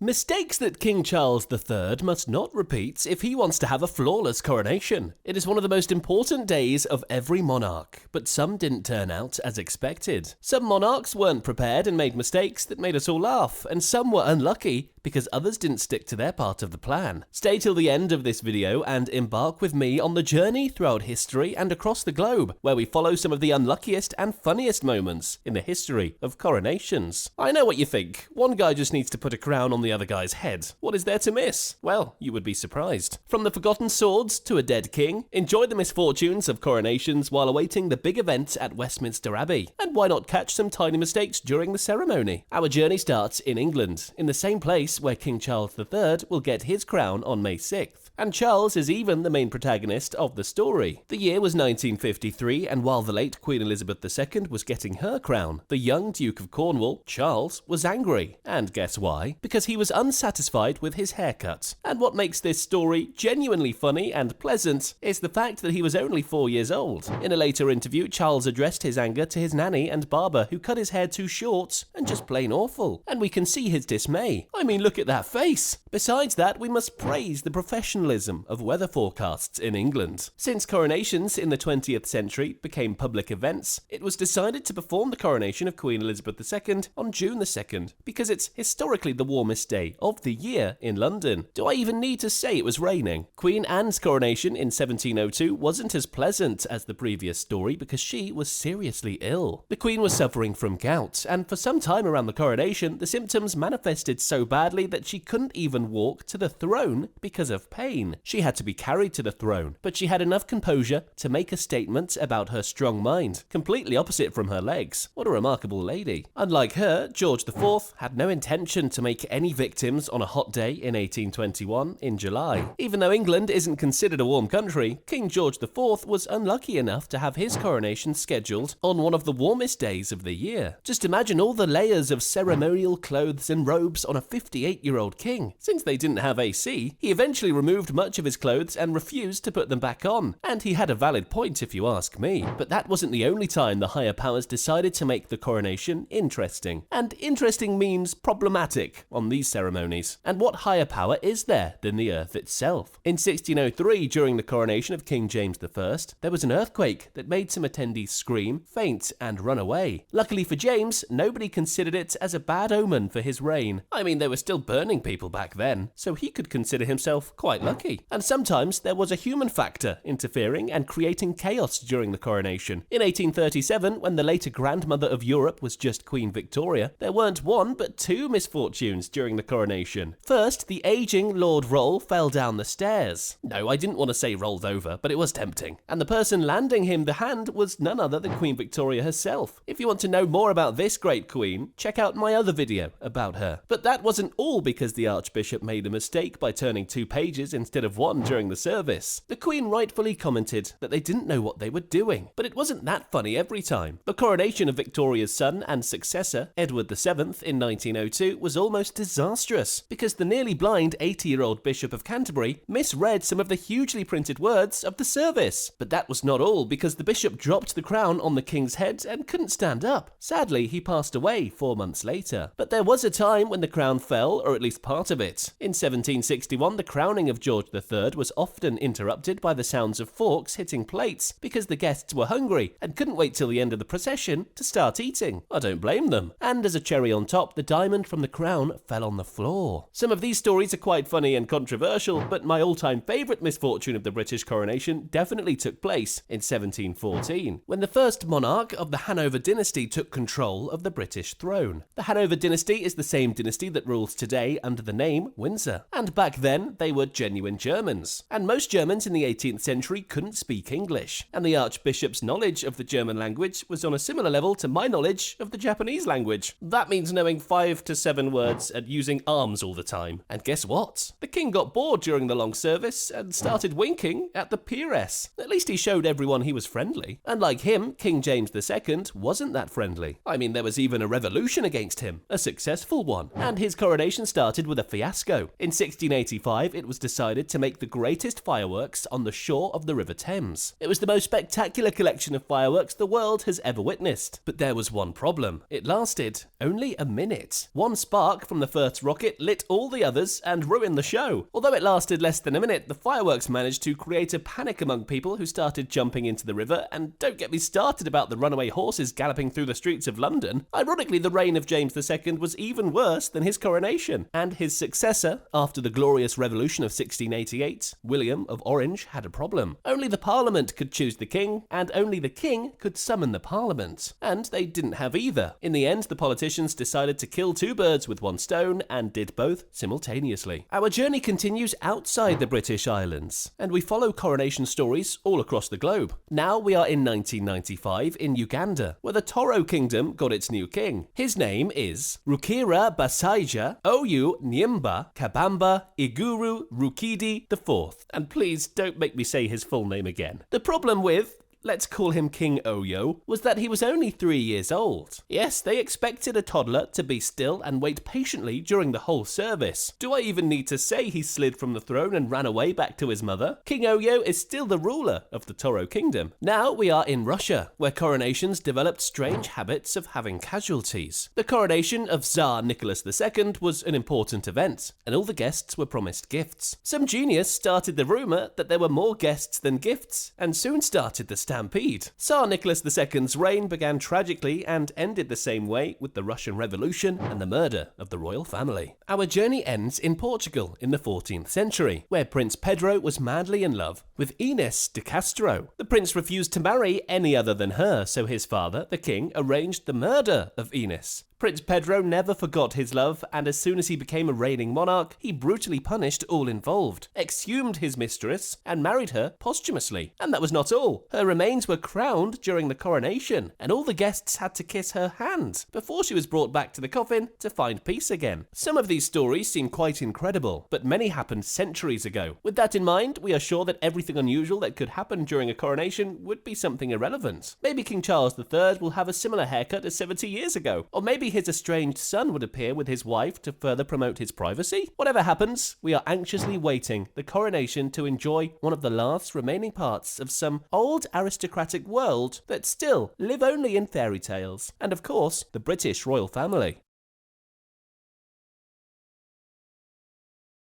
Mistakes that King Charles III must not repeat if he wants to have a flawless coronation. It is one of the most important days of every monarch, but some didn't turn out as expected. Some monarchs weren't prepared and made mistakes that made us all laugh, and some were unlucky because others didn't stick to their part of the plan. Stay till the end of this video and embark with me on the journey throughout history and across the globe, where we follow some of the unluckiest and funniest moments in the history of coronations. I know what you think. One guy just needs to put a crown on the other guy's head. What is there to miss? Well, you would be surprised. From the forgotten swords to a dead king, enjoy the misfortunes of coronations while awaiting the big event at Westminster Abbey. And why not catch some tiny mistakes during the ceremony? Our journey starts in England, in the same place where King Charles III will get his crown on May 6th. And Charles is even the main protagonist of the story. The year was 1953, and while the late Queen Elizabeth II was getting her crown, the young Duke of Cornwall, Charles, was angry. And guess why? Because he was unsatisfied with his haircut. And what makes this story genuinely funny and pleasant is the fact that he was only 4 years old. In a later interview, Charles addressed his anger to his nanny and barber who cut his hair too short and just plain awful. And we can see his dismay. I mean, look at that face! Besides that, we must praise the professionalism of weather forecasts in England. Since coronations in the 20th century became public events, it was decided to perform the coronation of Queen Elizabeth II on June the 2nd, because it's historically the warmest day of the year in London. Do I even need to say it was raining? Queen Anne's coronation in 1702 wasn't as pleasant as the previous story because she was seriously ill. The Queen was suffering from gout, and for some time around the coronation, the symptoms manifested so badly that she couldn't even walk to the throne because of pain. She had to be carried to the throne, but she had enough composure to make a statement about her strong mind, completely opposite from her legs. What a remarkable lady. Unlike her, George IV had no intention to make any victims on a hot day in 1821 in July. Even though England isn't considered a warm country, King George IV was unlucky enough to have his coronation scheduled on one of the warmest days of the year. Just imagine all the layers of ceremonial clothes and robes on a 58-year-old king. Since they didn't have AC, he eventually removed much of his clothes and refused to put them back on. And he had a valid point if you ask me. But that wasn't the only time the higher powers decided to make the coronation interesting. And interesting means problematic on these ceremonies. And what higher power is there than the earth itself? In 1603, during the coronation of King James I, there was an earthquake that made some attendees scream, faint, and run away. Luckily for James, nobody considered it as a bad omen for his reign. I mean, they were still burning people back then, so he could consider himself quite lucky. And sometimes there was a human factor interfering and creating chaos during the coronation. In 1837, when the later grandmother of Europe was just Queen Victoria, there weren't one but two misfortunes during the coronation. First, the aging Lord Roll fell down the stairs. No, I didn't want to say rolled over, but it was tempting. And the person landing him the hand was none other than Queen Victoria herself. If you want to know more about this great queen, check out my other video about her. But that wasn't all because the Archbishop made a mistake by turning 2 pages instead of 1 during the service. The Queen rightfully commented that they didn't know what they were doing, but it wasn't that funny every time. The coronation of Victoria's son and successor, Edward VII, in 1902 was almost disastrous because the nearly blind 80-year-old Bishop of Canterbury misread some of the hugely printed words of the service. But that was not all, because the bishop dropped the crown on the king's head and couldn't stand up. Sadly, he passed away 4 months later. But there was a time when the crown fell, or at least part of it. In 1761, the crowning of George III was often interrupted by the sounds of forks hitting plates because the guests were hungry and couldn't wait till the end of the procession to start eating. I don't blame them. And as a cherry on top, the diamond from the crown fell on the floor. Some of these stories are quite funny and controversial, but my all-time favourite misfortune of the British coronation definitely took place in 1714, when the first monarch of the Hanover dynasty took control of the British throne. The Hanover dynasty is the same dynasty that rules today under the name Windsor. And back then, they were genuine Germans. And most Germans in the 18th century couldn't speak English. And the Archbishop's knowledge of the German language was on a similar level to my knowledge of the Japanese language. That means knowing 5 to 7 words and using arms all the time. And guess what? The king got bored during the long service and started winking at the peeress. At least he showed everyone he was friendly. Unlike him, King James II wasn't that friendly. I mean, there was even a revolution against him, a successful one. And his coronation started with a fiasco. In 1685, it was decided decided to make the greatest fireworks on the shore of the River Thames. It was the most spectacular collection of fireworks the world has ever witnessed. But there was one problem. It lasted only a minute. One spark from the first rocket lit all the others and ruined the show. Although it lasted less than a minute, the fireworks managed to create a panic among people who started jumping into the river, and don't get me started about the runaway horses galloping through the streets of London. Ironically, the reign of James II was even worse than his coronation, and his successor, after the Glorious Revolution of 1688, William of Orange, had a problem. Only the Parliament could choose the king, and only the king could summon the Parliament. And they didn't have either. In the end, the politicians decided to kill two birds with one stone, and did both simultaneously. Our journey continues outside the British Islands, and we follow coronation stories all across the globe. Now we are in 1995 in Uganda, where the Toro Kingdom got its new king. His name is Rukira Basaija Oyu Nyimba Kabamba Iguru Rukidi IV. And please don't make me say his full name again. The problem with, let's call him King Oyo, was that he was only 3 years old. Yes, they expected a toddler to be still and wait patiently during the whole service. Do I even need to say he slid from the throne and ran away back to his mother? King Oyo is still the ruler of the Toro Kingdom. Now we are in Russia, where coronations developed strange habits of having casualties. The coronation of Tsar Nicholas II was an important event, and all the guests were promised gifts. Some genius started the rumor that there were more guests than gifts, and soon started the stampede. Tsar Nicholas II's reign began tragically and ended the same way with the Russian Revolution and the murder of the royal family. Our journey ends in Portugal in the 14th century, where Prince Pedro was madly in love with Inês de Castro. The prince refused to marry any other than her, so his father, the king, arranged the murder of Inês. Prince Pedro never forgot his love, and as soon as he became a reigning monarch, he brutally punished all involved, exhumed his mistress, and married her posthumously. And that was not all. Her remains were crowned during the coronation, and all the guests had to kiss her hand before she was brought back to the coffin to find peace again. Some of these stories seem quite incredible, but many happened centuries ago. With that in mind, we are sure that everything unusual that could happen during a coronation would be something irrelevant. Maybe King Charles III will have a similar haircut as 70 years ago, or maybe his estranged son would appear with his wife to further promote his privacy. Whatever happens, we are anxiously waiting the coronation to enjoy one of the last remaining parts of some old aristocratic world that still live only in fairy tales, and of course, the British royal family.